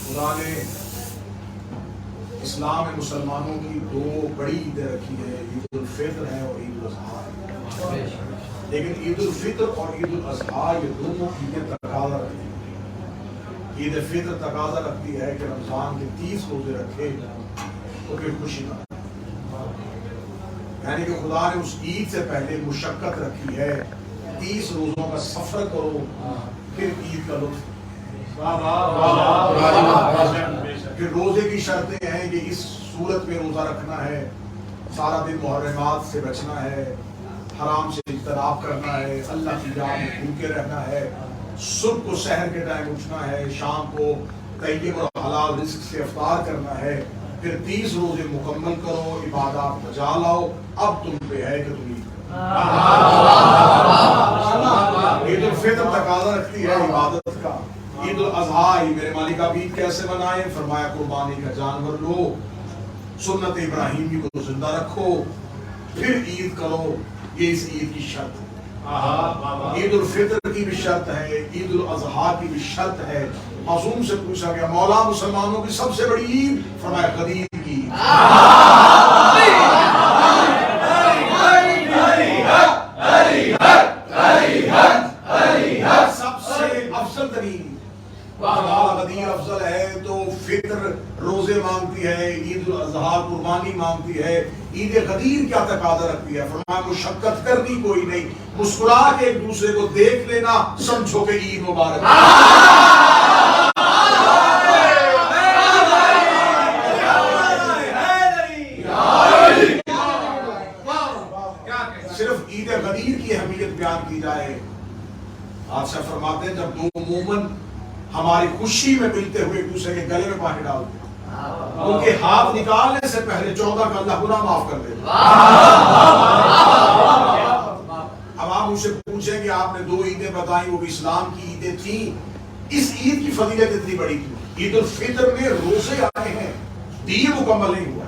خدا نے اسلام میں مسلمانوں کی دو بڑی عیدیں رکھی ہے، عید الفطر ہے اور عید الاضحیٰ ہے، لیکن عید الفطر اور عید الاضحیٰ یہ دونوں عیدیں تقاضا رکھتی ہیں۔ عید فطر تقاضا رکھتی ہے کہ رمضان کے 30 روزے رکھے تو پھر خوشی نہ، یعنی کہ خدا نے اس عید سے پہلے مشقت رکھی ہے، 30 روزوں کا سفر کرو پھر عید کا لطف۔ پھر روزے کی شرطیں ہیں کہ اس صورت میں روزہ رکھنا ہے، سارا دن محرمات سے بچنا ہے، حرام سے اجتناب کرنا ہے، اللہ کی یاد میں بھوکے رہنا ہے، صبح کو سحر کے ٹائم اٹھنا ہے، شام کو طیب اور حلال رزق سے افطار کرنا ہے، پھر 30 روزے مکمل کرو، عبادات بجا لاؤ، اب تم پہ ہے کہ تم عید الفطر تقاضا رکھتی ہے عبادت کا، عید الاضحیٰ میرے مالک آپ عید کیسے منائیں؟ فرمایا قربانی کا جانور لو، سنت ابراہیمی کو زندہ رکھو، پھر عید کرو، یہ اس عید کی شرط ہے۔ عید الفطر کی بھی شرط ہے، عید الاضحیٰ کی بھی شرط ہے۔ معصوم سے پوچھا گیا مولا مسلمانوں کی سب سے بڑی عید؟ فرمایا غدیر کی عید۔ سب سے افضل ترین غدیر افضل ہے تو فطر روزے مانگتی ہے، عید الاضحیٰ قربانی مانگتی ہے، عید غدیر کیا تقاضا رکھتی ہے؟ فرمایا مشقت کرنی کوئی نہیں، مسکرا کے ایک دوسرے کو دیکھ لینا، سمجھو کہ عید مبارک۔ صرف عید غدیر کی اہمیت بیان کی جائے، بادشاہ فرماتے ہیں جب دو مومن ہماری خوشی میں ملتے ہوئے ایک دوسرے کے گلے میں پانی ڈالتے ہیں، ان کے ہاتھ نکالنے سے پہلے 14 کا اللہ گناہ معاف کر دیتا۔ اب آپ مجھ سے پوچھیں کہ آپ نے 2 عیدیں بتائیں، وہ بھی اسلام کی عیدیں تھیں، اس عید کی فضیلت اتنی بڑی تھی۔ عید الفطر میں روزے آئے ہیں، دین مکمل نہیں ہوا۔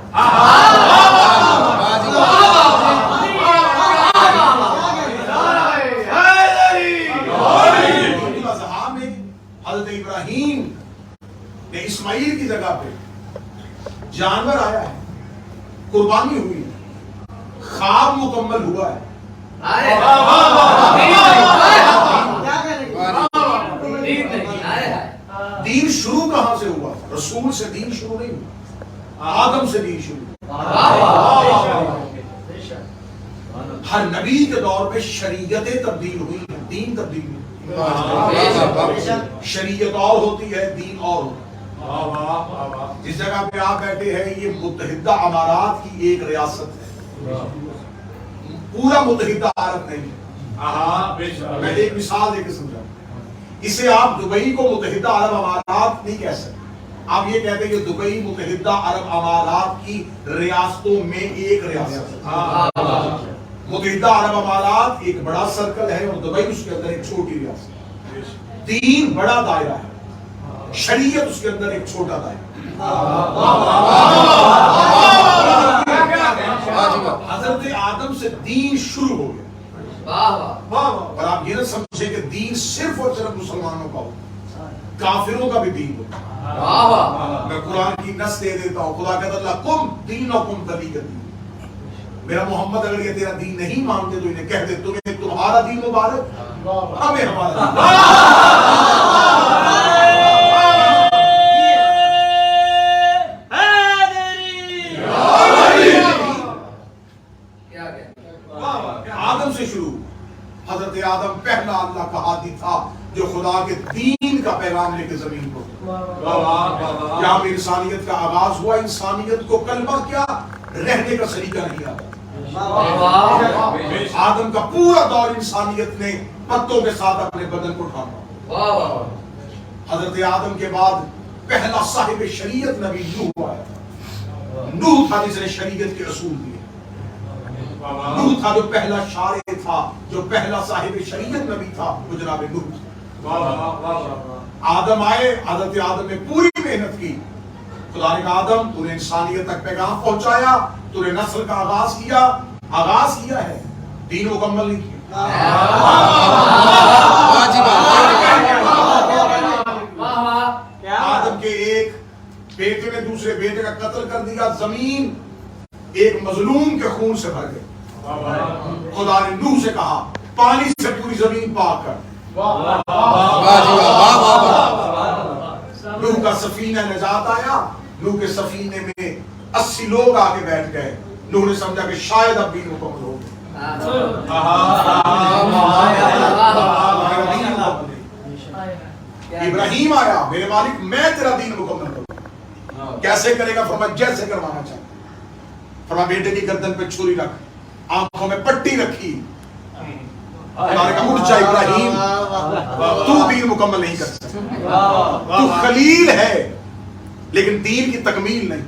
حضرت ابراہیم نے اسماعیل کی جگہ پہ جانور آیا ہے، قربانی ہوئی، خواب مکمل ہوا ہے۔ دین شروع کہاں سے ہوا؟ رسول سے دین شروع نہیں ہوا، آدم سے دین شروع ہوا۔ ہر نبی کے دور میں شریعتیں تبدیل ہوئی ہیں، دین تبدیل ہوئی۔ شریعت اور ہوتی ہے، دین اور ہوتا ہے۔ جس جگہ پہ آپ بیٹھے ہیں یہ متحدہ امارات کی ایک ریاست ہے، پورا متحدہ عرب نہیں ہے۔ میں ایک مثال دے کے سمجھا، اسے آپ دبئی کو متحدہ عرب امارات نہیں کہہ سکتے، آپ یہ کہتے ہیں کہ دبئی متحدہ عرب امارات کی ریاستوں میں ایک ریاست ہے۔ متحدہ عرب امارات ایک بڑا سرکل ہے اور دبئی اس کے اندر ایک چھوٹی ریاست ہے۔ دین بڑا دائرہ ہے، شریعت اس کے اندر ایک چھوٹا دائرہ۔ حضرت آدم سے دین شروع ہو گیا، اور آپ یہ نہ سمجھیں کہ دین صرف اور صرف مسلمانوں کا ہو، کافروں کا بھی دین ہو۔ میں قرآن کی نص دے دیتا ہوں، خدا کہتا اللہ کم دینکم ولی دین، میرا محمد اگر یہ تیرا دین نہیں مانتے تو انہیں کہہ دے تمہیں تمہارا دین مبارک، ہمیں ہمارا دین۔ آدم سے شروع، حضرت آدم پہلا اللہ کا ہادی تھا جو خدا کے دین کا پیغام لے کے زمین کو، یہاں پہ انسانیت کا آغاز ہوا۔ انسانیت کو کلمہ کیا رہنے کا سلیقہ نہیں آتا۔ آدم کا پورا دور انسانیت نے پتوں کے ساتھ اپنے بدن کو ڈھانپا۔ حضرت آدم کے بعد پہلا صاحب شریعت نبی نوح آیا تھا۔ نوح تھا جس نے شریعت کے اصول دیے، نوح تھا جو پہلا شارع تھا، جو پہلا صاحب شریعت نبی تھا، وہ جناب نوح تھا۔ آدم آئے، حضرت آدم نے پوری محنت کی، خدا نے کہا آدم تو نے انسانیت تک پیغام پہنچایا، تو نے نسل کا آغاز کیا ہے، دین مکمل نہیں کیا۔ زمین ایک مظلوم کے خون سے بھر گئی. خدا نے نوح سے کہا پانی سے پوری زمین پاک کر. نوح کا سفینہ نجات آیا. نوح کے سفینے میں 80 لوگ آ کے بیٹھ گئے. نوح نے سمجھا کہ شاید اب دین مکمل ہو گیا. ابراہیم آیا, میرے مالک میں تیرا دین مکمل کروں. کیسے کرے گا؟ فرمایا جیسے کروانا چاہتا. فرمایا بیٹے کی گردن پہ چھری رکھ, آنکھوں میں پٹی رکھی. اللہ نے کہا اٹھ جا ابراہیم, تو دین مکمل نہیں کر سکتا. تو خلیل ہے لیکن دین کی تکمیل نہیں.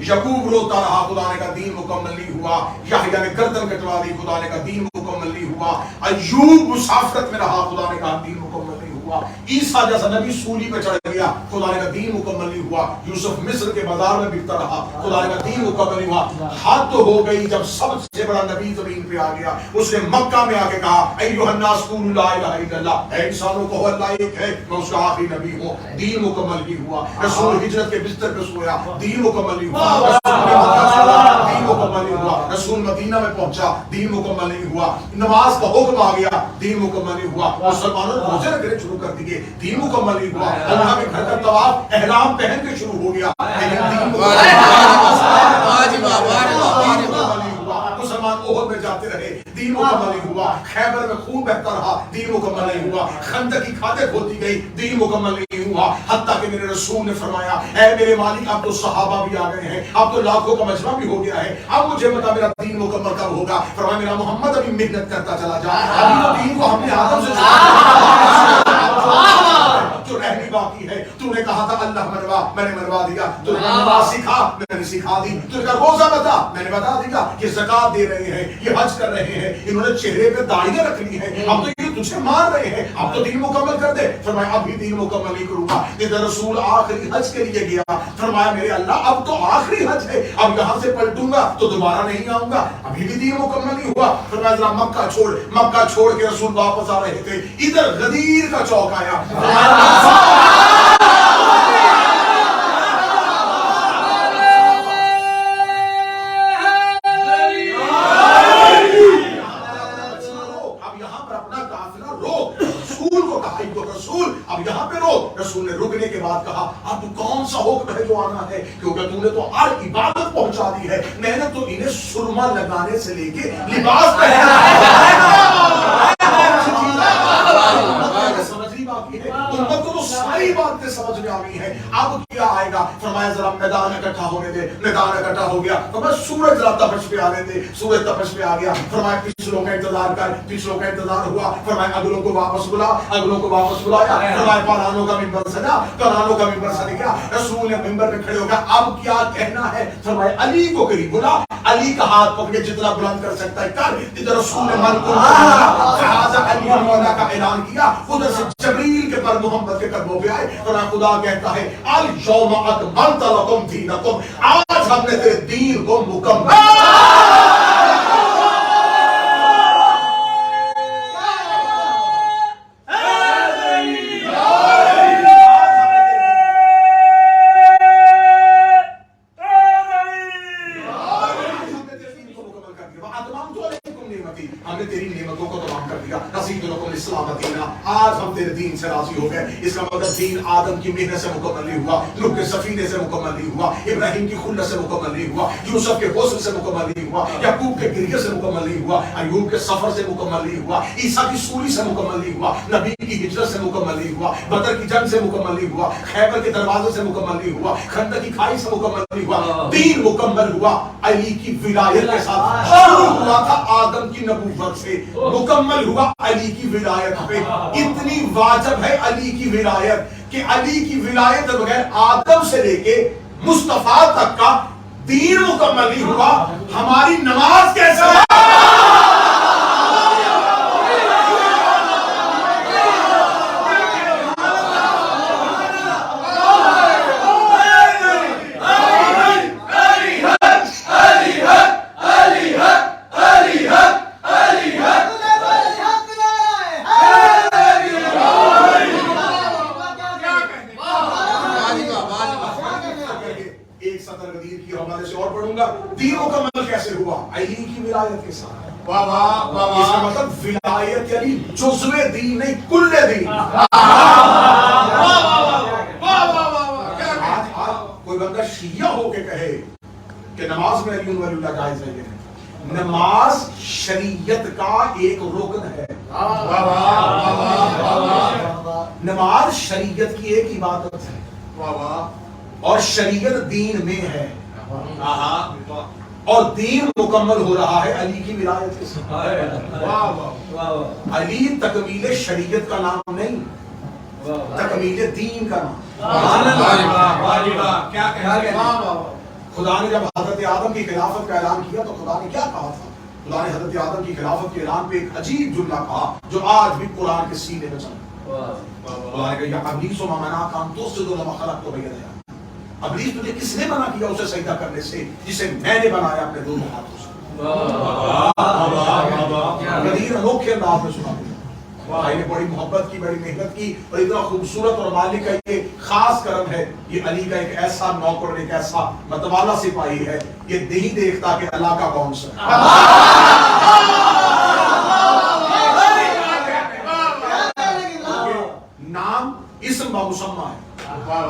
یعقوب روتا رہا, خدا نے کہا دین مکمل نہیں ہوا. یحییٰ نے گردن کٹوا دی, خدا نے کہا دین مکمل نہیں ہوا. ایوب مسافرت میں رہا, خدا نے کہا دین مکمل نہیں ہوا. عیسیٰ جیسا نبی سولی پہ چڑھ گیا, خدا نے کہا دین مکمل نہیں ہوا. یوسف مصر کے بازار میں بکتا رہا, خدا نے کہا دین مکمل نہیں ہوا. حد ہو گئی جب سب سے بڑا نبی زمین پہ آ گیا. اس نے مکہ میں آ کے کہا ایھا الناس قولوا لا الہ الا اللہ, اے انسانوں کو اللہ ایک ہے, میں اس کا آخری نبی ہوں. دین مکمل نہیں ہوا. رسول ہجرت کے بستر پہ سویا, دین مکمل نہیں ہوا. دین مکمل نہیں ہوا. رسول مدینہ میں پہنچا, دین مکمل نہیں ہوا. نماز کا حکم آ گیا, دین مکمل نہیں ہوا. مسلمانوں نے روزے رکھنے شروع کر دیے, دین مکمل نہیں ہوا. اللہ کے گھر کا طواف احرام پہن کے شروع ہو گیا, لیکن دین مکمل نہیں ہوا. مسلمان احد میں جاتے رہے, دین مکمل نہیں ہوا. خیبر میں خون بہتا رہا, دین مکمل نہیں ہوا. خندق کی کھادیں کھولتی گئی, دین مکمل نہیں ہوا. حتیٰ کہ میرے رسول نے فرمایا اے میرے مالک اب تو صحابہ بھی آ گئے ہیں, اب تو لاکھوں کا مجمع بھی ہو گیا ہے, اب مجھے بتا میرا دین مکمل کب ہوگا؟ فرمایا میرا محمد ابھی محنت کرتا چلا جا, ابھی تو دین کو ہم نے آدم سے جو رہنی باقی ہے. تو نے کہا تھا اللہ منوا, میں نے منوا دیا. تو نے نماز سکھا, میں نے سکھا دی. تو نے کہا روزہ بتا, میں نے بتا دیا. یہ زکات دے رہے ہیں, یہ حج کر رہے ہیں, انہوں نے چہرے پہ داڑیاں رکھ لی ہیں, اب تو یہ تجھے مان رہے ہیں, اب تو دین مکمل کر دے. فرمایا اب بھی دین مکمل نہیں کروں گا. ادھر رسول آخری حج کے لیے گیا, فرمایا میرے اللہ اب تو آخری حج ہے, اب یہاں سے پلٹوں گا تو دوبارہ نہیں آؤں گا, ابھی بھی دین مکمل نہیں ہوا. فرمایا ذرا مکہ چھوڑ. مکہ چھوڑ کے رسول واپس آ رہے تھے, ادھر غدیر کا چوک آیا. اب یہاں پہ روک. رسول نے رکنے کے بعد کہا اب کون سا حکم ہے جو آنا ہے, کیونکہ تو نے تو ہر عبادت پہنچا دی ہے. میں نے تو انہیں سرما لگانے سے لے کے لباس پہنا سمجھنی باقی ہے. امت کو تو ساری باتیں سمجھ میں آ گئی ہیں, اب کیا آئے گا؟ فرمایا ذرا میدان اکٹھا ہونے دے. میدان اکٹھا ہو گیا. فرمایا سورج ذرا تپش پہ آنے دے. سورج تپش پہ آ گیا. فرمایا پچھلوں کا انتظار کر. پچھلوں کا انتظار ہوا. فرمایا اگلوں کو واپس بلا. اگلوں کو واپس بلایا. فرمایا پرانوں کا منبر سجا. پرانوں کا منبر سج گیا. رسول نے منبر پہ کھڑے ہو گیا, اب کیا کہنا ہے؟ فرمایا علی کو قریب بلا. علی کا ہاتھ پکڑ کے جتنا بلند کر سکتا ہے کر. ادھر رسول نے من کو فہذا علی مولا کا اعلان کیا. ادھر سے جبریل کے پر محمد کے قدموں پہ آئے. فرمایا خدا کہتا ہے الیوم اکملت لکم دینکم, آج ہم نے تیرے دین کو مکمل. ہم نے تیری نعمتوں کو تمام کر دیا. رسید لکم الاسلام دینا, آج ہم تیرے دین سے راضی ہو گئے. اس کا مطلب دین آدم کی محنت سے مکمل نہیں ہوا, نوح کے سفینے سے مکمل نہیں ہوا, ابراہیم کی خلت سے مکمل نہیں ہوا, یوسف کے حسن سے مکمل نہیں ہوا, یعقوب کے گریے سے مکمل نہیں ہوا, ایوب کے سفر سے مکمل نہیں ہوا, عیسیٰ کی سولی سے مکمل نہیں ہوا, نبی کی ہجرت سے مکمل نہیں ہوا, بدر کی جنگ سے مکمل نہیں ہوا, خیبر کے دروازے سے مکمل نہیں ہوا, خندق کی کھائی سے مکمل نہیں ہوا. دین مکمل ہوا علی کی ولایت کے ساتھ. شروع ہوا تھا آدم کی نبوت سے, مکمل ہوا علی کی ولایت پہ. اتنی واجب ہے علی کی ولایت کہ علی کی ولایت بغیر آدم سے لے کے مصطفیٰ تک کا دین مکمل نہیں ہوا. ہماری نماز کیسے ہے؟ اس کا مطلب ولایت یعنی جزو دین نہیں، کل دین۔ کوئی بندہ شیعہ ہو کے کہے کہ نماز میں علی ولی اللہ جائز ہے، نماز شریعت کا ایک رکن ہے۔ نماز شریعت کی ایک عبادت ہے اور شریعت دین میں ہے، اور دین مکمل ہو رہا ہے علی کی ولایت کے ساتھ۔ علی تکمیل شریعت کا نام نہیں، تکمیل دین کا نام۔ خدا نے جب حضرت آدم کی خلافت کا اعلان کیا تو خدا نے کیا کہا تھا؟ خدا نے حضرت آدم کی خلافت کے اعلان پہ ایک عجیب جملہ کہا جو آج بھی قرآن کے سینے میں چلا۔ خدا نے کہا یا ابلیس وما منعک ان تسجد لما خلقت بیدی، ابلیس تجھے کس نے منع کیا اسے سجدہ کرنے سے جسے میں نے بنایا اپنے دونوں ہاتھوں سے۔ غدیر انوکھے انداز میں سنا دیا۔ بھائی نے بڑی محبت کی، بڑی محنت کی، اور اتنا خوبصورت اور مالک کا یہ خاص کرم ہے، یہ علی کا ایک ایسا نوکر، ایک ایسا متوالا سپاہی ہے، یہ نہیں دیکھتا کہ اللہ کا کون سا نام اسم با مسمہ ہے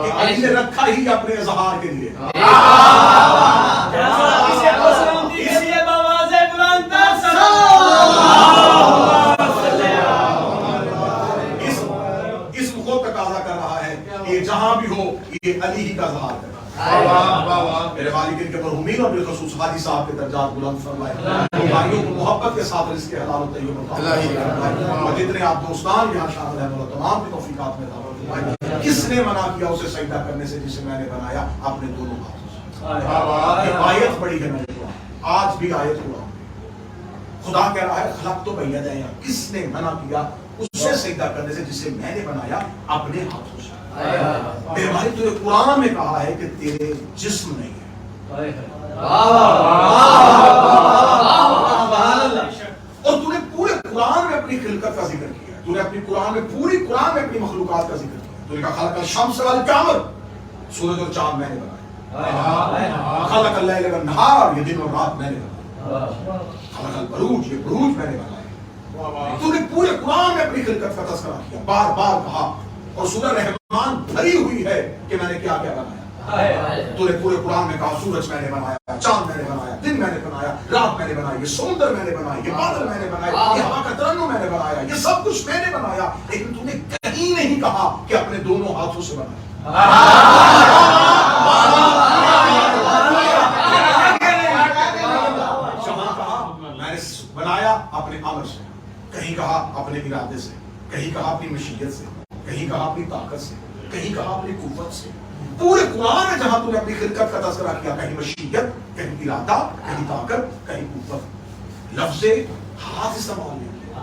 کہ علی نے رکھا ہی اپنے اظہار کے لیے۔ جہاں بھی ہو یہ علی ہی کا اظہار ہے۔ میرے والدین کے مرحومین اور بالخصوص حاجی صاحب کے درجات بلند فرمائے، بھائیوں کو محبت کے ساتھ رزق حلال و طیب عطا، اور جتنے آپ دوستان یہاں شامل ہیں وہ تمام کی توفیقات میں دعوت فرمائے۔ کس نے منع کیا اسے سجدہ کرنے سے جسے میں نے بنایا اپنے دونوں ہاتھوں سے؟ یہ آیت بڑی ہے میرے کو، آج بھی آیت ہوا خدا کہہ رہا ہے خلق تو بیدی، کس نے منع کیا اسے سجدہ کرنے سے جسے میں نے بنایا اپنے ہاتھوں سے؟ میرے بھائی تو قرآن میں کہا ہے کہ تیرے جسم نہیں ہے، اور تو نے پورے قرآن میں اپنی خلقت کا ذکر کیا ہے، تو نے اپنی قرآن میں پوری قرآن میں اپنی مخلوقات کا ذکر کیا، تو نے کہا خلق الشمس والقمر، سورج اور چاند میں نے بنایا، خلق اللیل والنہار، یہ دن اور رات میں نے بنایا، خلق البروج، یہ بروج میں نے بنایا۔ تو نے پورے قرآن میں اپنی خلقت کا تذکرہ کیا، بار بار کہا، اور سورہ رحمان بھری ہوئی ہے کہ میں نے کیا کیا بنایا۔ تو نے پورے قرآن میں کہا سورج میں نے بنایا، چاند میں نے بنایا، دن میں نے بنایا، رات میں نے بنائی، یہ سمندر میں نے بنائی، یہ بادل میں نے بنائے، یہ ہوا کا ترنم میں نے بنایا، یہ سب کچھ میں نے بنایا، لیکن تو نے کہیں نہیں کہا کہ اپنے دونوں ہاتھوں سے بنایا۔ جہاں کہا میں نے بنایا اپنے امر سے، کہیں کہا اپنے ارادے سے، کہیں کہا اپنی مشیت سے، کہیں کہا اپنی طاقت سے، کہیں کہا اپنی قوت سے۔ پورے قرآن میں جہاں تو نے اپنی خلقت کا تذکرہ کیا، کہیں مشیت، کہیں ارادہ، کہیں طاقت، کہیں قوت، لفظ ہاتھ استعمال نہیں کیا۔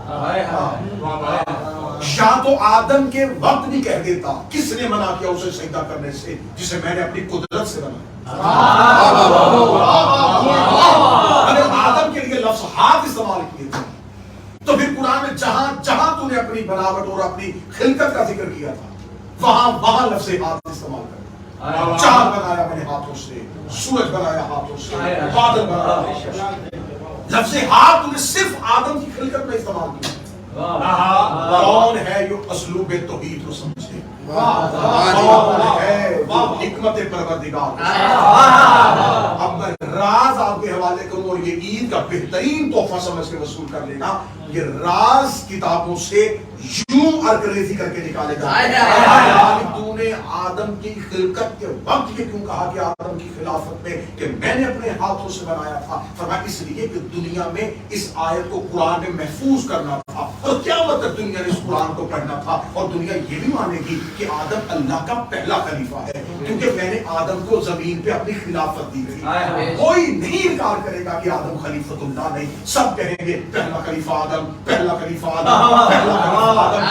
یا تو آدم کے وقت بھی کہہ دیتا، کس نے منع کیا اسے سجدہ کرنے سے جسے میں نے اپنی قدرت سے بنایا۔ اگر آدم کے لیے لفظ ہاتھ استعمال کیے تھے تو پھر قرآن میں جہاں جہاں تو نے اپنی بناوٹ اور اپنی خلقت کا ذکر کیا تھا وہاں وہاں لفظ ہاتھ استعمال کر، چاند بنایا میں نے ہاتھوں سے، سورج بنایا ہاتھوں سے، بادل بنایا ہاتھوں سے۔ لفظ ہاتھ تو نے صرف آدم کی خلقت میں استعمال کیا۔ کون ہے جو اسلوب توحید کو سمجھے؟ کون ہے جو حکمت پروردگار؟ اب میں راز آپ کے حوالے کروں، اور یہ عید کا بہترین تحفہ سمجھ کے وصول کر لینا، یہ راز کتابوں سے یوں ارکریزی کر کے نکالے جاتے۔ تو نے آدم کی خلقت کے وقت یہ کیوں کہا کہ آدم کی خلافت میں کہ میں نے اپنے ہاتھوں سے بنایا تھا؟ فرمایا اس لیے کہ دنیا میں اس آیت کو قرآن میں محفوظ کرنا تھا، اور کیا مطلب دنیا نے اس قرآن کو پڑھنا تھا، اور دنیا یہ بھی مانے گی کہ آدم اللہ کا پہلا خلیفہ ہے، کیونکہ میں نے آدم کو زمین پہ اپنی خلافت دی تھی۔ کوئی نہیں انکار کرے گا کہ آدم خلیفۃ اللہ نہیں، سب کہیں گے پہلا خلیفہ آدم، پہلا خلیفہ آدم، پہلا خلیفہ آدم۔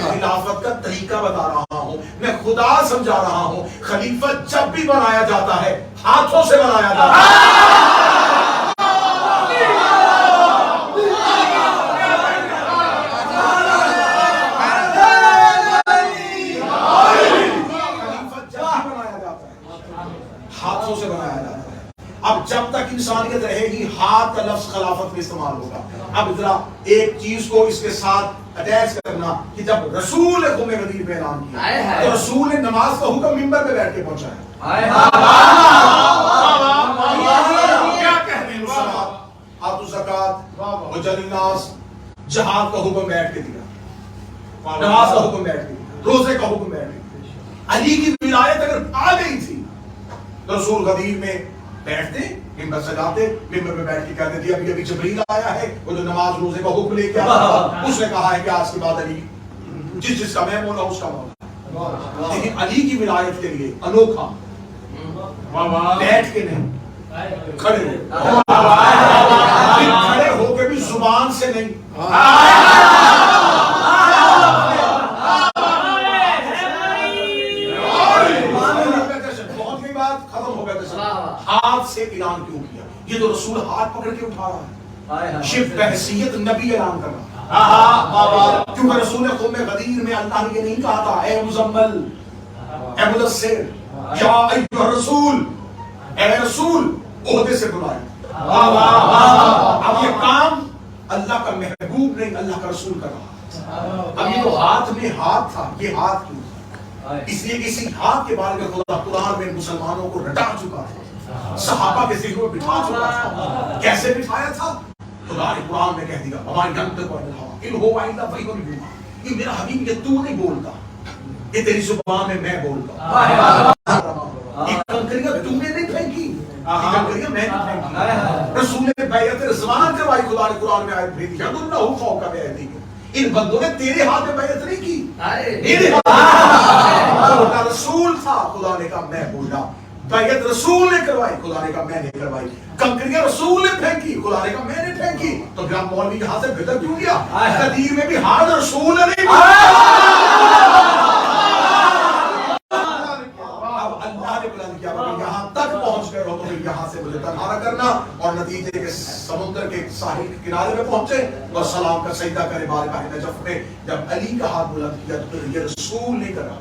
خلافت کا طریقہ بتا رہا ہوں، میں خدا سمجھا رہا ہوں، خلیفہ جب بھی بنایا جاتا ہے ہاتھوں سے بنایا جاتا ہے۔ ہاتھوں سے بنایا جاتا ہے۔ اب جب تک انسانیت رہے گی ہاتھ کا لفظ خلافت میں استعمال ہوگا. اب ذرا ایک چیز کو اس کے ساتھ اٹیچ کرنا کہ جب رسول نے قوم غدیر پہ اعلان کیا تو رسول نے نماز کا حکم منبر پہ بیٹھ کے پہنچایا. کیا کہنے الصلاۃ آتوا الزکات وجعلوا الناس جہاد کا حکم بیٹھ کے دیا, نماز کا حکم بیٹھ کے دیا, روزے کا حکم بیٹھ کے دیا. علی کی ولایت اگر آ گئی تھی تو رسول غدیر میں بیٹھتے, ممبر سجاتے, ممبر پہ بیٹھ کے کہتے تھے ابھی ابھی جبریل آیا ہے, وہ جو نماز روزے کا حکم لے کے آیا اس نے کہا ہے کہ آج کے بعد علی جس کا میں مولا اس کا مولا. لیکن علی کی ولایت کے لیے انوکھا بیٹھ کے نہیں, کھڑے ہو کے بھی زبان سے نہیں, بہت ہی بات ختم ہو گیا. ہاتھ سے اعلان کیوں کیا؟ یہ تو رسول ہاتھ پکڑ کے اٹھا رہا ہے, شف بحیثیت نبی اعلان کر رہا ہے. کیونکہ رسول قوم غدیر میں اللہ نے یہ نہیں کہا تھا اے مزمل, اے مدثر, یا ایھا الرسول, اے رسول عہدے سے بلائے. اب یہ کام اللہ کا محبوب نہیں اللہ کا رسول کر رہا. اب یہ تو ہاتھ میں ہاتھ تھا, یہ ہاتھ کیوں تھا؟ اس لیے اسی ہاتھ کے بارے میں خدا قرآن میں مسلمانوں کو رٹا چکا تھا, صحابہ کے ذکر میں بٹھا چکا تھا. کیسے بٹھایا تھا؟ خدا نے قرآن میں کہہ دیا ہماری ینطق عن الہویٰ ان هو الا وحی یوحیٰ, یہ میرا حبیب یہ تو نہیں بولتا, یہ تیری زبان میں بولتا. یہ کنکریاں تو نے نہیں پھینکی, یہ کنکریاں میں نے پھینکی. رسول نے بیعت رضوان کروائی, خدا نے قرآن میں آیت بھیجی ید اللہ فوق ایدیہم, ان بندوں نے تیرے ہاتھ میں بیعت نہیں کی, میرے ہاتھ رسول تھا, خدا نے کہا میں بولا. بیعت رسول نے کروائی, خدا نے کہا میں نے کروائی. کنکریاں رسول نے پھینکی, خدا نے کہا میں نے پھینکی. تو پھر آپ مولوی یہاں سے بھدر کیوں گیا؟ غدیر میں بھی ہاتھ رسول نے نہیں بولا. اب اللہ نے بلند کیا یہاں تک پہنچ گئے ہو تو یہاں سے مجھے تنہا نہ کرنا, اور نتیجے کے سمندر کے ساحل کے کنارے میں پہنچے اور سلام کا سجدہ کرے بارگاہ نجف میں. جب علی کا ہاتھ بلند کیا تو یہ رسول نہیں کر رہا,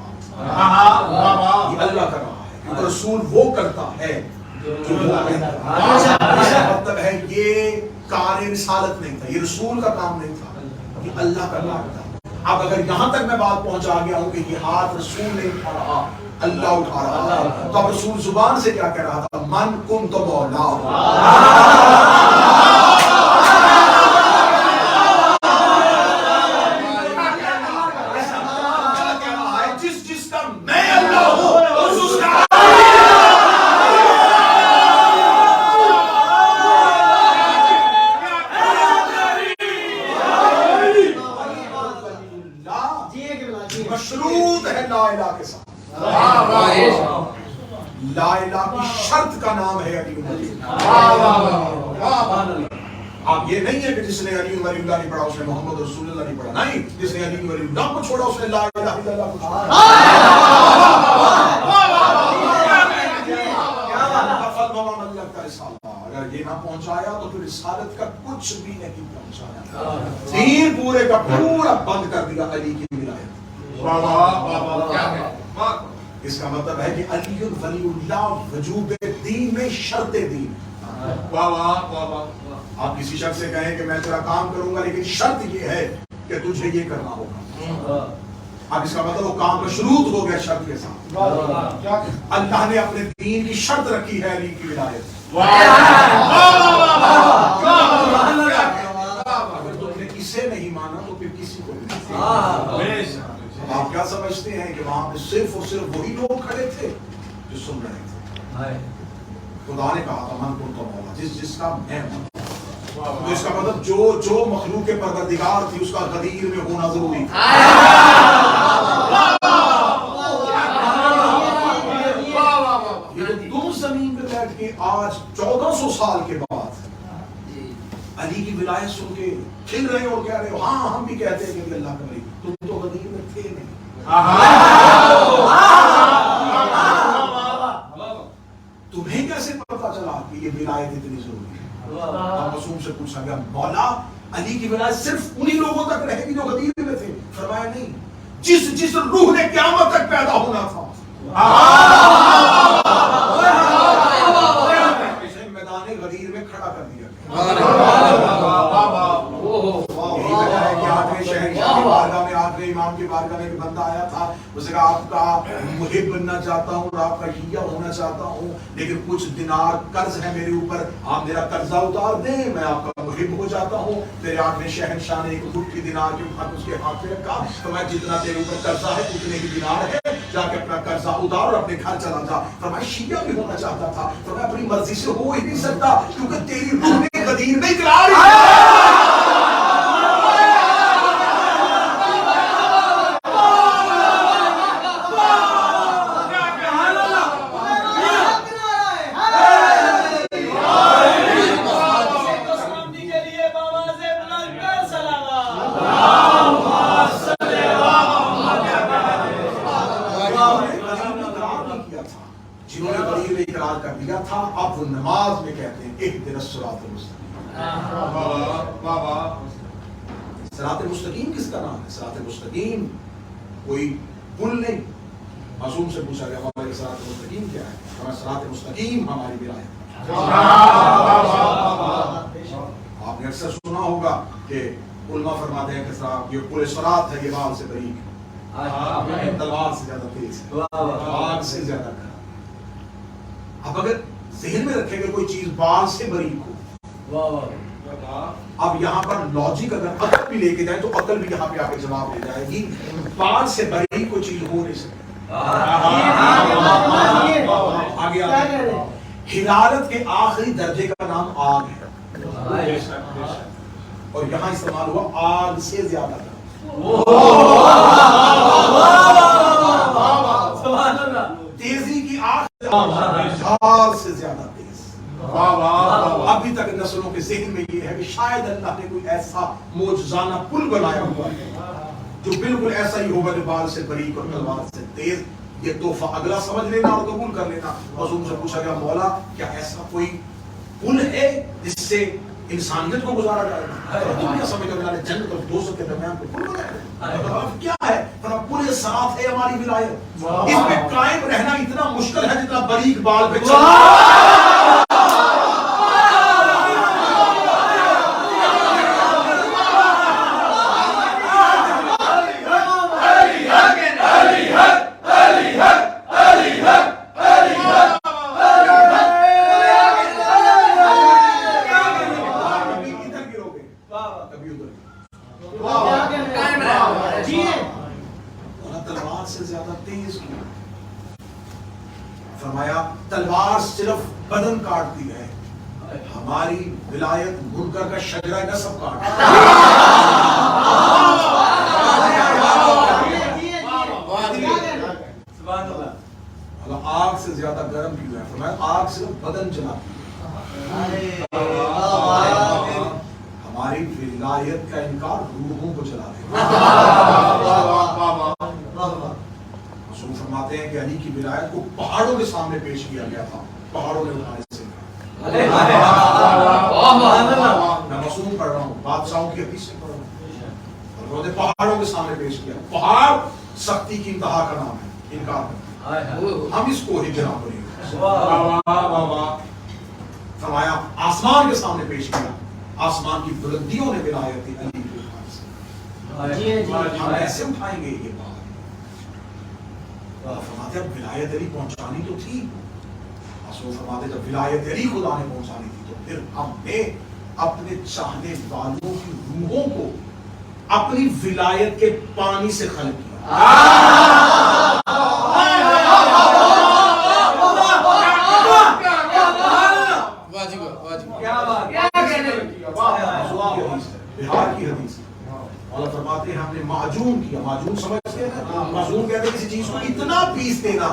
یہ اللہ کر رہا ہے. رسول وہ کرتا ہے جو وہ کہتا ہے. مطلب ہے یہ کار رسالت نہیں تھا, یہ رسول کا کام نہیں تھا, یہ اللہ کا کام تھا. اب اگر یہاں تک میں بات پہنچا گیا ہوں کہ یہ ہاتھ رسول نہیں اٹھا رہا, اللہ اٹھا رہا, تو اب رسول زبان سے کیا کہہ رہا تھا؟ من کنت مولا, جس جس کا میں اللہ ہوں اس کا مشروط ہے لا الہ کے ساتھ. لا الہ کی شرط کا نام ہے علی ولی. اب یہ نہیں ہے کہ جس نے علی ولی اللہ نہیں پڑھا اس نے محمد رسول اللہ نہیں پڑھا, نہیں, جس نے علی ولی اللہ کو چھوڑا اس نے لا الہ الا اللہ کو چھوڑا. اگر یہ نہ پہنچایا تو پھر رسالت کا کچھ بھی نہیں پہنچایا. دین پورے کا پورا بند کر دیا علی کی ولایت. اس کا مطلب ہے کہ علی ولی اللہ وجوب دین میں شرط دین. آپ کسی شخص سے کہیں کہ میں تیرا کام کروں گا لیکن شرط یہ ہے کہ تجھے یہ کرنا ہوگا, اب اس کا مطلب وہ کام مشروط ہو گیا شرط کے ساتھ. اللہ نے اپنے دین کی شرط رکھی ہے علی کی ولایت. اگر تم نے اسے نہیں مانا تو پھر کسی کو نہیں. آپ کیا سمجھتے ہیں کہ وہاں پہ صرف اور صرف وہی لوگ کھڑے تھے جو سن رہے تھے؟ خدا نے کہا تھا من کنت مولا, جس جس کا میں ہوں. تو اس کا مطلب جو مخلوق پروردگار تھی اس کا غدیر میں ہونا ضروری تھا. تم زمین پہ بیٹھ کے آج 1400 سال کے بعد علی کی ولایت سن کے کھل رہے ہو اور کہہ رہے ہو ہاں ہم بھی کہتے ہیں کہ اللہ کا ولی. تم تو غدیر میں تھے نہیں. تمہیں کیسے پتا چلا کہ یہ ولایت اتنی ضروری ہے؟ معصوم سے پوچھا گیا مولا علی کی ولایت صرف انہی لوگوں تک رہے گی جو غدیر میں تھے. فرمایا نہیں, جس روح نے قیامت تک پیدا ہونا تھا اسے میدان غدیر میں کھڑا کر دیا. وجہ ہے کہ آخری شہنشاہ کی بارگاہ میں، آخری امام کی بارگاہ میں ایک بندہ آیا تھا، اس نے کہا آپ کا محب بننا چاہتا ہوں اور آپ کا شیعہ ہونا چاہتا ہوں، لیکن کچھ دینار قرض ہے میرے اوپر، آپ میرا قرضہ اتار دیں، میں آپ کا محب ہو جاتا ہوں۔ میرے آخری شہنشاہ نے ایک مٹھی دینار کے ہاتھ اس کے ہاتھ میں رکھا، فرمایا جتنا تیرے اوپر قرضہ ہے اتنے ہی دینار ہے، جا کے اپنا قرضہ اتار اور اپنے گھر چلا جا۔ فرمایا شیعہ بھی ہونا چاہتا تھا، فرمایا اپنی مرضی سے ہو ہی نہیں سکتا کیونکہ تیری روح نے غدیر میں اقرار کر دیا تھا، اب وہ نماز میں کہتے ہیں اہدنا الصراط المستقیم۔ صراط مستقیم کس کا نام ہے؟ صراط مستقیم کوئی پل نہیں۔ معصوم سے پوچھا گیا ہمارے صراط مستقیم کیا ہے؟ ہمارا صراط مستقیم ہماری ولایت۔ آپ نے اکثر سنا ہوگا کہ علماء فرماتے ہیں کہ یہ پل صراط ہے، یہ بال سے باریک ہے، تلوار سے زیادہ تیز ہے، آگ سے زیادہ کڑا۔ اب اگر ذہن میں رکھیں گے کوئی چیز بال سے باریک ہو، اب یہاں پر لاجک اگر عقل بھی لے کے جائیں تو عقل بھی یہاں پہ آ کے جواب دے جائے گی بال سے باریک کوئی چیز ہو نہیں سکتی۔ آگے حرارت کے آخری درجے کا نام آگ ہے، اور یہاں استعمال ہوا آگ سے زیادہ۔ تیزی کی آگ سے زیادہ تیز۔ ابھی تک نسلوں کے ذہن میں یہ ہے کہ شاید اللہ نے کوئی ایسا معجزانہ پل بنایا ہوا ہے جو بالکل ایسا ہی ہوگا جو بال سے باریک اور تلوار سے تیز۔ یہ تحفہ اگلا سمجھ لینا اور قبول کر لینا۔ معصوم سے پوچھا گیا مولا کیا ایسا کوئی پل ہے جس سے انسانیت کو گزارا جائے گا؟ تم کیا سمجھتے ہو اللہ نے جنت اور دوزخ کے درمیان کوئی پل بنایا ہے؟ کیا ہے؟ پل صراط ہے ہماری ولایت، اس پہ قائم رہنا اتنا مشکل ہے جتنا باریک بال پہ چلنا۔ فرمایا تلوار صرف بدن کاٹتی ہے، ہماری ولایت منکر کا شجرہ نسب کاٹتی ہے۔ آگ سے زیادہ گرم کیوں ہے؟ فرمایا آگ صرف بدن جلاتی ہے، ہماری ولایت کا انکار روحوں کو جلا دے۔ رسول فرماتے ہیں کہ علی کی ولایت کو پہاڑوں کے سامنے پیش کیا گیا تھا، پہاڑوں نے اٹھانے سے میں معصوم پڑھ رہا ہوں، بادشاہوں کی حدیث سے پڑھ رہا ہوں، اور انہوں نے پہاڑوں کے سامنے پیش کیا۔ پہاڑ سختی کی انتہا کا نام ہے، انکار کرنا، ہم اس کو ہی گرا پڑیں گے۔ فرمایا آسمان کے سامنے پیش کیا، آسمان کی بلندیوں نے ولایت علی کو اٹھانے سے، ہم ایسے اٹھائیں گے یہ بات۔ فرماتے اب ولایت علی پہنچانی تو تھی، فرماتے جب ولایت علی خدا نے پہنچانی تھی تو پھر ہم نے اپنے چاہنے والوں کی روحوں کو اپنی ولایت کے پانی سے خلق کیا۔ بہار کی حدیث اللہ فرماتے ہیں ہم نے معجون کیا۔ معجون سمجھتے ہیں نا؟ معجون کہتے ہیں کسی چیز کو اتنا پیس دینا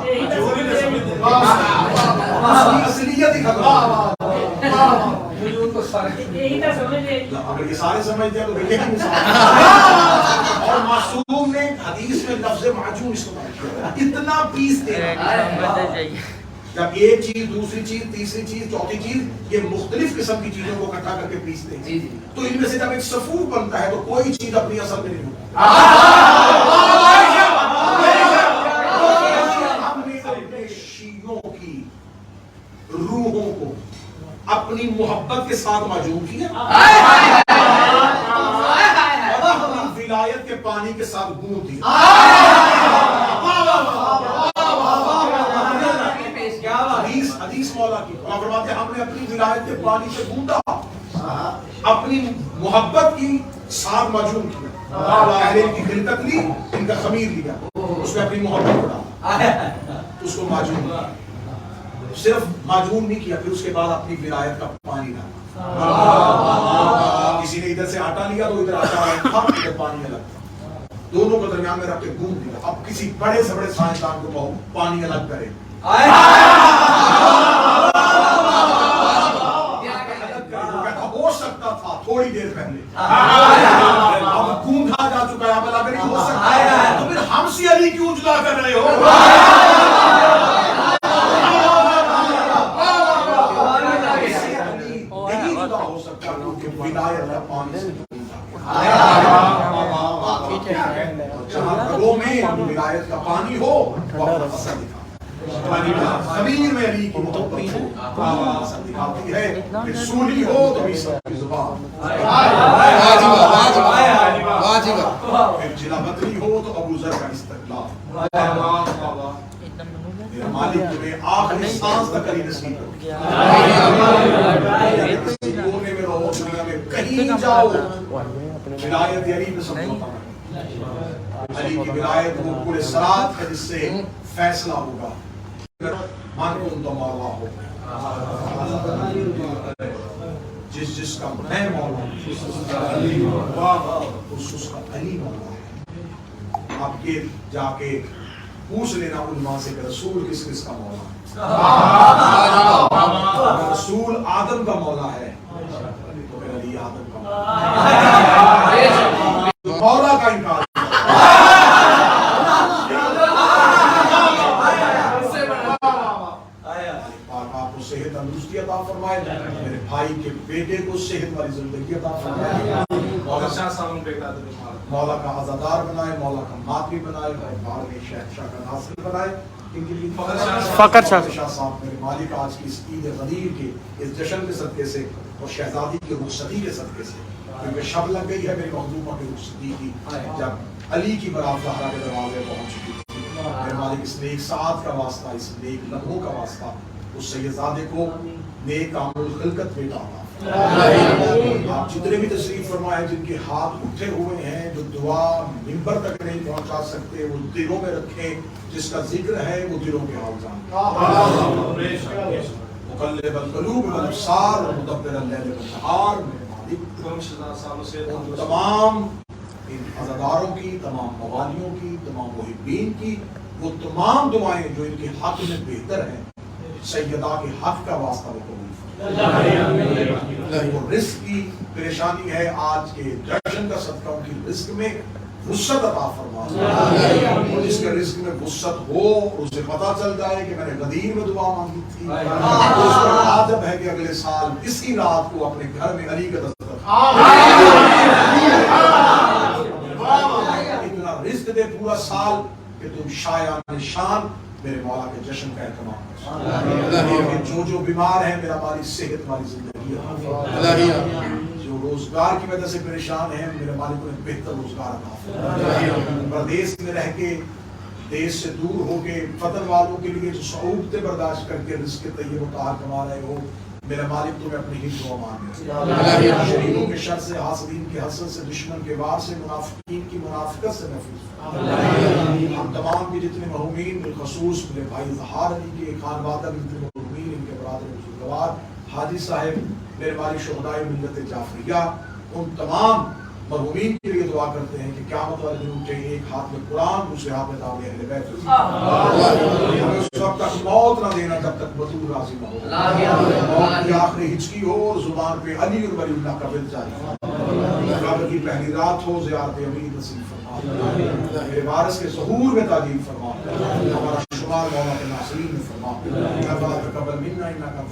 اصلیت ہی ختم۔ اگر یہ سارے سمجھتے ہیں تو دیکھیں گے مثال۔ اور معصوم نے حدیث میں لفظ معجون استعمال کیا، اتنا پیس دینا۔ جب ایک چیز دوسری چیز تیسری چیز چوتھی چیز یہ مختلف قسم کی چیزوں کو اکٹھا کر کے پیستے ہیں تو ان میں سے جب ایک صفوف بنتا ہے تو کوئی چیز اپنی اصل میں نہیں ہوتی۔ ہم نے اپنے شیعوں کی روحوں کو اپنی محبت کے ساتھ معجون کیا اور پانی کے ساتھ گوندھ دیا. حدیث مولا کی فرماتے ہیں ہم نے اپنی ولایت کے پانی سے گوندا, اپنی محبت کی ساتھ معجون کیا, پہلے ان کی خلقت لی, ان کا خمیر لیا, اس میں اپنی محبت کو ڈالا, اس کو معجون کیا. صرف معجون نہیں کیا, پھر اس کے بعد اپنی ولایت کا پانی ڈالا. کسی نے ادھر سے آٹا لیا تو ادھر آٹا ادھر پانی الگ, دونوں کو درمیان میں رکھ کے گوندھ دیا. اب کسی بڑے سے بڑے سائنسدان کو کہو پانی الگ کرے, ہو سکتا تھا تھوڑی دیر پہلے, اب گوندھا جا چکا ہے, اب الگ نہیں ہو سکتا ہے, تو پھر ہم سے علی کیوں جدا کر رہے ہو؟ نہیں جدا ہو سکتا کیونکہ ولایت کا پانی سے جہاں گھروں میں ولایت کا پانی ہو وہ اپنا اثر دکھا, خمیر میں علی کی محبت ہو اثر دکھاتی ہے, پھر سولی ہو تو عیسیٰ کی زبان, پھر جلا بطری ہو تو ابو ذر کا استقلال. میرا مالک تمہیں آخری سانس تک علی نصیب ہو, کونے میں رہو دنیا میں کہیں جاؤ, ولایت علی میں سمجھوتا ہے. علی کی ولایت وہ پورے صراط ہے جس سے فیصلہ ہوگا. مان کن تو مولا ہو, جس کا میں مولا ہوں اس کا علی مولا ہے. آپ یہ جا کے پوچھ لینا علماء سے کہ رسول کس کس کا مولا ہے. رسول آدم کا مولا ہے تو پھر علی آدم کا مولا ہے. مولا کا انکار صحت تندرستی عطا فرمائے, میرے بھائی کے بیٹے کو صحت والی زندگی عطا فرمائے, مولا کا عزادار بنائے, مولا کا ماتمی بنائے, بار میں شہنشاہ کا ناصر بنائے. ان کے لیے فقط شاہ صاحب میرے مالک آج کی اس عید غدیر کے اس جشن کے صدقے سے اور شہزادی کی رخصتی کے صدقے سے, کیونکہ شب لگ گئی ہے میری محبوبہ کی رخصتی کی, جب علی کی برات زہرا کے دروازے پہنچ چکی تھی. میرے مالک اس نیک ساعت کا واسطہ, اس نیک لمحوں کا واسطہ اس سیدزادے کو نیک کامل خلقت بیٹا عطا. آپ جتنے بھی تشریف فرمائے جن کے ہاتھ اٹھے ہوئے ہیں, جو دعا منبر تک نہیں پہنچا سکتے, وہ دلوں میں رکھیں, جس کا ذکر ہے وہ دلوں کے حال جانتے. مقلب القلوب والابصار ومدبر اللیل والنہار, میرے مالک ان تمام ان عزاداروں کی, تمام موالیوں کی, تمام محبین کی وہ تمام دعائیں جو ان کے حق میں بہتر ہیں, سیدہ کے حق کا واسطہ وہ قبول. رزق کی پریشانی ہے, آج کے جشن کا صدقہ ان کی رزق میں وسعت عطا فرما. اور جس کے رزق میں وسعت ہو, اسے پتہ چل جائے کہ میں نے غدیر میں دعا مانگی تھی, اس پر عاجب ہے کہ اگلے سال اسی رات کو اپنے گھر میں علی کا دستخط, اتنا رزق دے پورا سال کہ تم شایان شان میرے مولا کے جشن کا اہتمام کرو. جو بیمار ہیں میرا مالک صحت والی زندگی عطا, جو روزگار کی وجہ سے پریشان ہیں میرے مالک انہیں بہتر روزگار عطا. پردیس میں رہ کے, دیش سے دور ہو کے, وطن والوں کے لیے جو صعوبتیں برداشت کر کے رزق طیب و طاہر کما رہے ہو, میرا مالک تمہیں اپنی ہی دعا مانگے. شریروں کے شر سے, حاسدین کے حسد سے, دشمن کے وار سے, منافقین کی منافقت سے محفوظ. ہم تمام بھی جتنے محرومین, بالخصوص میرے بھائی ظہار علی کے خانوادہ بھی جتنے محرومین, ان کے برادر بزرگوار, حاجی صاحب, میرے مالک شہدائے ملت جعفریہ, ان تمام مرحومین کے لیے دعا کرتے ہیں کہ قیامت والے دن اٹھے, ایک ہاتھ میں قرآن, دوسرے ہاتھ میں دعوے اہل بیت. ہمیں اس وقت تک موت نہ دینا جب تک بطول راضی نہ ہو. موت کی آخری ہچکی ہو اور زبان پہ علی اور ولی اللہ کا ورد جاری, قبر کی پہلی رات ہو, زیارت امین نصیب فرما, میرے وارث کے ظہور میں تعلیم فرما, ہمارا شمار مولا کے ناصرین میں فرما. ربنا تقبل منا انک انت